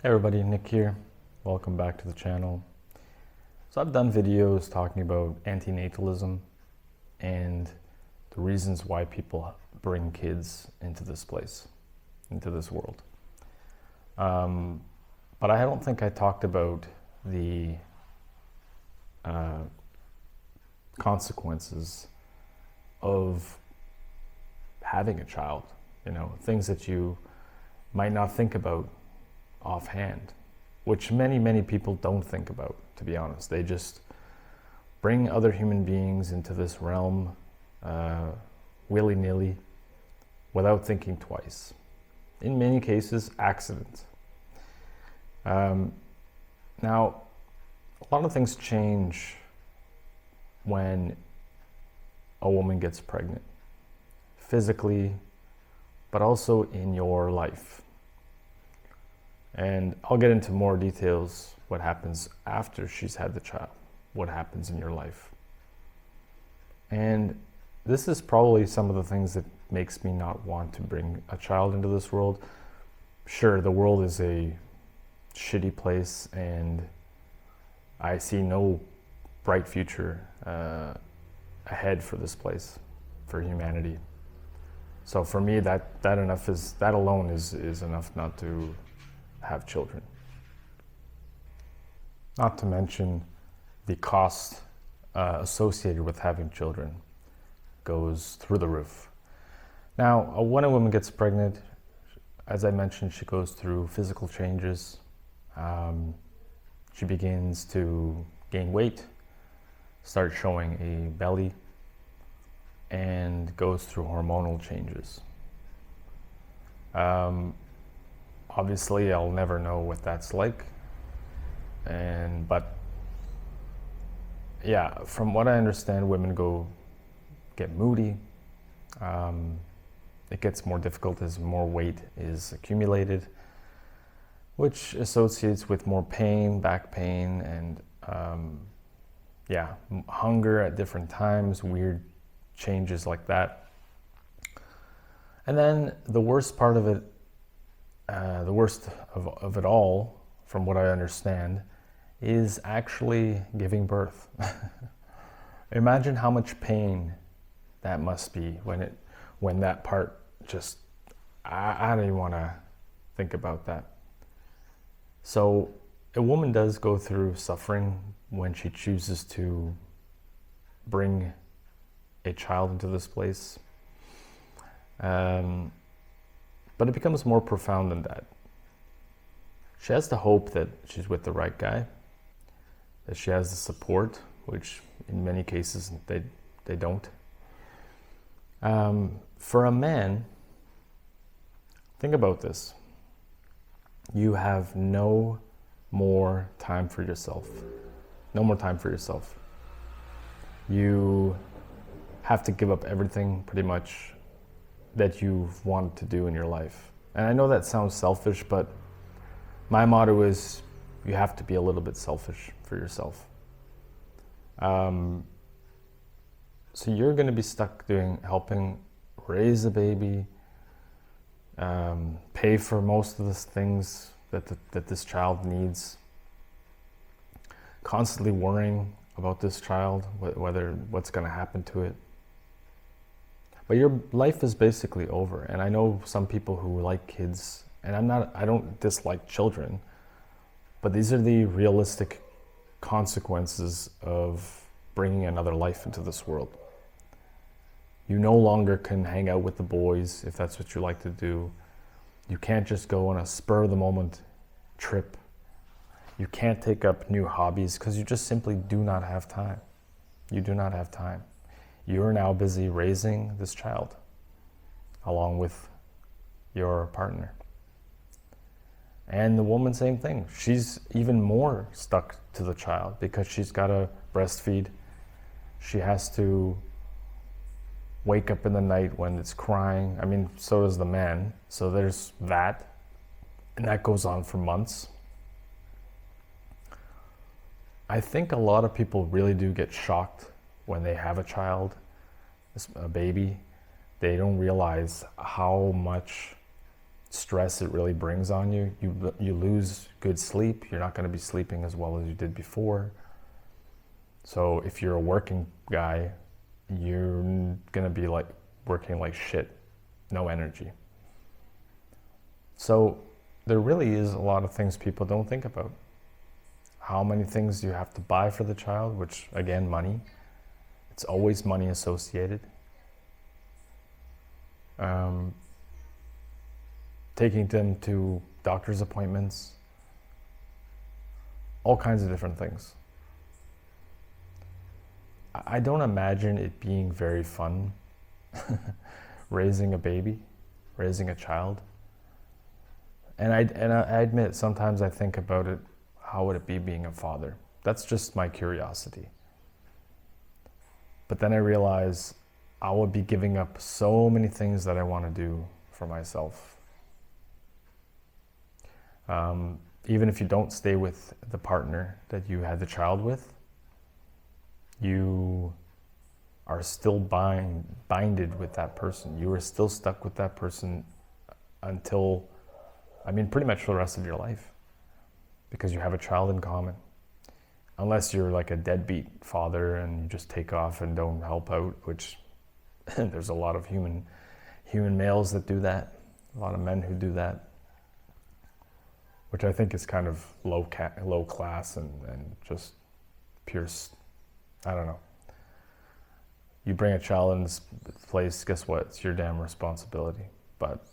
Hey everybody, Nick here. Welcome back to the channel. So I've done videos talking about antinatalism and the reasons why people bring kids into this place, into this world. But I don't think I talked about the consequences of having a child, things that you might not think about offhand, which many people don't think about, to be honest. They just bring other human beings into this realm willy-nilly without thinking twice. In many cases, accidents. Now, a lot of things change when a woman gets pregnant, physically, but also in your life. And I'll get into more details, what happens after she's had the child, what happens in your life. And this is probably some of the things that makes me not want to bring a child into this world. Sure, the world is a shitty place and I see no bright future ahead for this place, for humanity. So for me, that alone is enough not to have children. Not to mention the cost associated with having children goes through the roof. Now, when a woman gets pregnant, as I mentioned, she goes through physical changes. She begins to gain weight, start showing a belly, and goes through hormonal changes. Obviously, I'll never know what that's like, but yeah, from what I understand, women get moody. It gets more difficult as more weight is accumulated, which associates with more pain, back pain, and hunger at different times, weird changes like that. And then the worst part of it, the worst of it all, from what I understand, is actually giving birth. Imagine how much pain that must be when that part just, I don't even want to think about that. So a woman does go through suffering when she chooses to bring a child into this place. But it becomes more profound than that. She has the hope that she's with the right guy, that she has the support, which in many cases they don't. For a man, think about this. You have no more time for yourself. No more time for yourself. You have to give up everything pretty much that you've wanted to do in your life. And I know that sounds selfish, but my motto is you have to be a little bit selfish for yourself. So you're going to be stuck helping raise a baby, pay for most of the things that this child needs, constantly worrying about this child, what's going to happen to it. But your life is basically over. And I know some people who like kids, and I don't dislike children, but these are the realistic consequences of bringing another life into this world. You no longer can hang out with the boys if that's what you like to do. You can't just go on a spur of the moment trip. You can't take up new hobbies because you just simply do not have time. You do not have time. You're now busy raising this child along with your partner. And the woman, same thing. She's even more stuck to the child because she's got to breastfeed. She has to wake up in the night when it's crying. I mean, so does the man. So there's that. And that goes on for months. I think a lot of people really do get shocked when they have a child, a baby. They don't realize how much stress it really brings on you. You lose good sleep. You're not going to be sleeping as well as you did before. So if you're a working guy, you're going to be like working like shit, no energy. So there really is a lot of things people don't think about. How many things do you have to buy for the child, which again, money. It's always money associated. Taking them to doctor's appointments, all kinds of different things. I don't imagine it being very fun raising a baby, raising a child. And I admit, sometimes I think about it, how would it be being a father? That's just my curiosity. But then I realize I would be giving up so many things that I want to do for myself. Even if you don't stay with the partner that you had the child with, you are still binded with that person. You are still stuck with that person until, pretty much for the rest of your life, because you have a child in common. Unless you're like a deadbeat father and you just take off and don't help out, which there's a lot of human males that do that, a lot of men who do that, which I think is kind of low class and just pure, I don't know. You bring a child in this place, guess what? It's your damn responsibility. But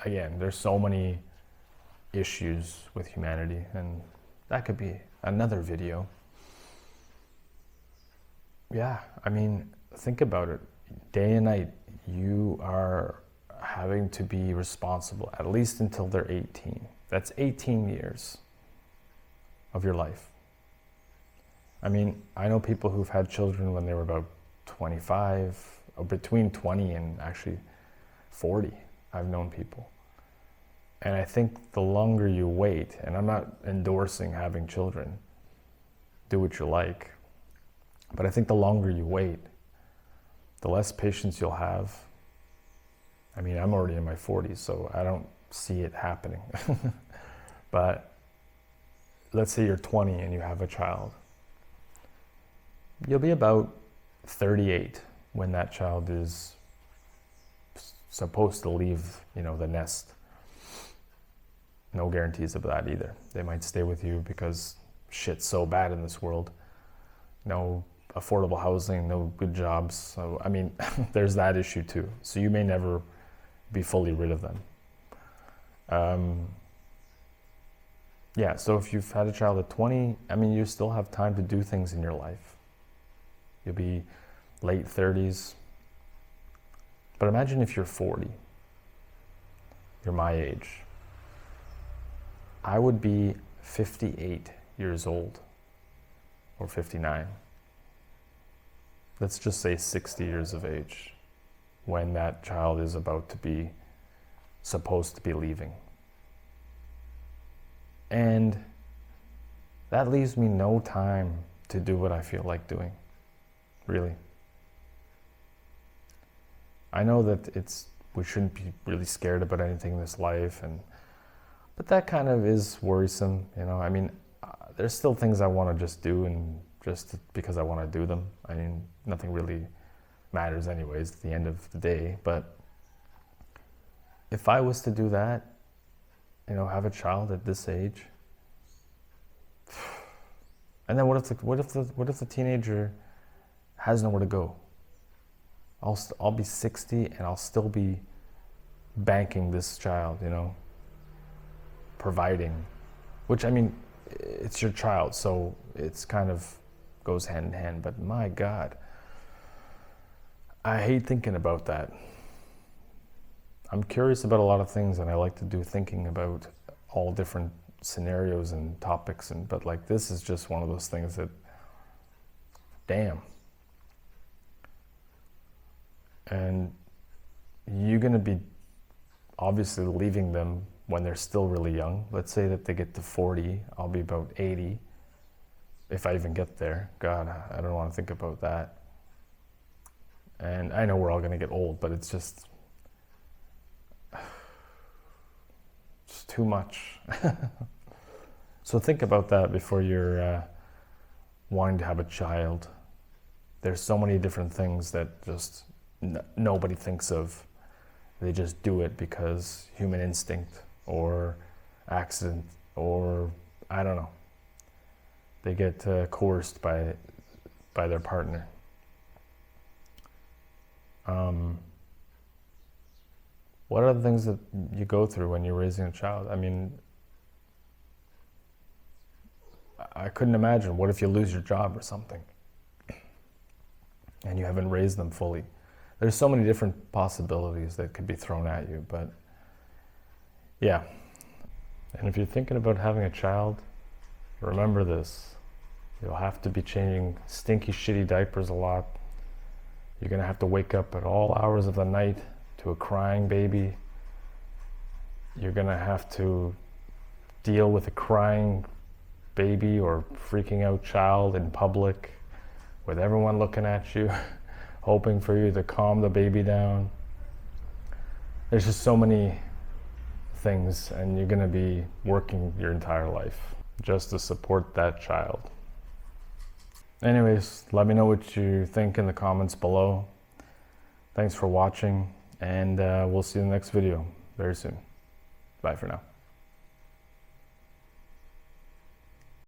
again, there's so many issues with humanity, and that could be another video. Yeah, think about it. Day and night, you are having to be responsible, at least until they're 18. That's 18 years of your life. I know people who've had children when they were about 25, or between 20 and actually 40. I've known people. And I think the longer you wait, and I'm not endorsing having children, do what you like, but I think the longer you wait, the less patience you'll have. I'm already in my 40s, so I don't see it happening. But let's say you're 20 and you have a child. You'll be about 38 when that child is supposed to leave, the nest. No guarantees of that either. They might stay with you because shit's so bad in this world. No affordable housing, no good jobs. So, there's that issue too. So you may never be fully rid of them. So if you've had a child at 20, you still have time to do things in your life. You'll be late 30s. But imagine if you're 40. You're my age. I would be 58 years old, or 59. Let's just say 60 years of age when that child is supposed to be leaving. And that leaves me no time to do what I feel like doing, really. I know that we shouldn't be really scared about anything in this life, but that kind of is worrisome, there's still things I want to just do, and just because I want to do them. Nothing really matters anyways at the end of the day. But if I was to do that, have a child at this age, and then what if the teenager has nowhere to go? I'll be 60 and I'll still be banking this child, providing, which it's your child, so it's kind of goes hand in hand. But my God, I hate thinking about that. I'm curious about a lot of things, and I like to do thinking about all different scenarios and topics, but like this is just one of those things that, damn. And you're going to be obviously leaving them when they're still really young. Let's say that they get to 40, I'll be about 80, if I even get there. God, I don't want to think about that. And I know we're all going to get old, but it's just, too much. So think about that before you're wanting to have a child. There's so many different things that just nobody thinks of. They just do it because human instinct or accident or I don't know. They get coerced by their partner. What are the things that you go through when you're raising a child? I mean, I couldn't imagine. What if you lose your job or something and you haven't raised them fully? There's so many different possibilities that could be thrown at you, but yeah. And if you're thinking about having a child, remember this. You'll have to be changing stinky, shitty diapers a lot. You're gonna have to wake up at all hours of the night to a crying baby. You're gonna have to deal with a crying baby or freaking out child in public with everyone looking at you, hoping for you to calm the baby down. There's just so many things, and you're gonna be working your entire life just to support that child. Anyways, let me know what you think in the comments below. Thanks for watching, and we'll see you in the next video very soon. Bye for now.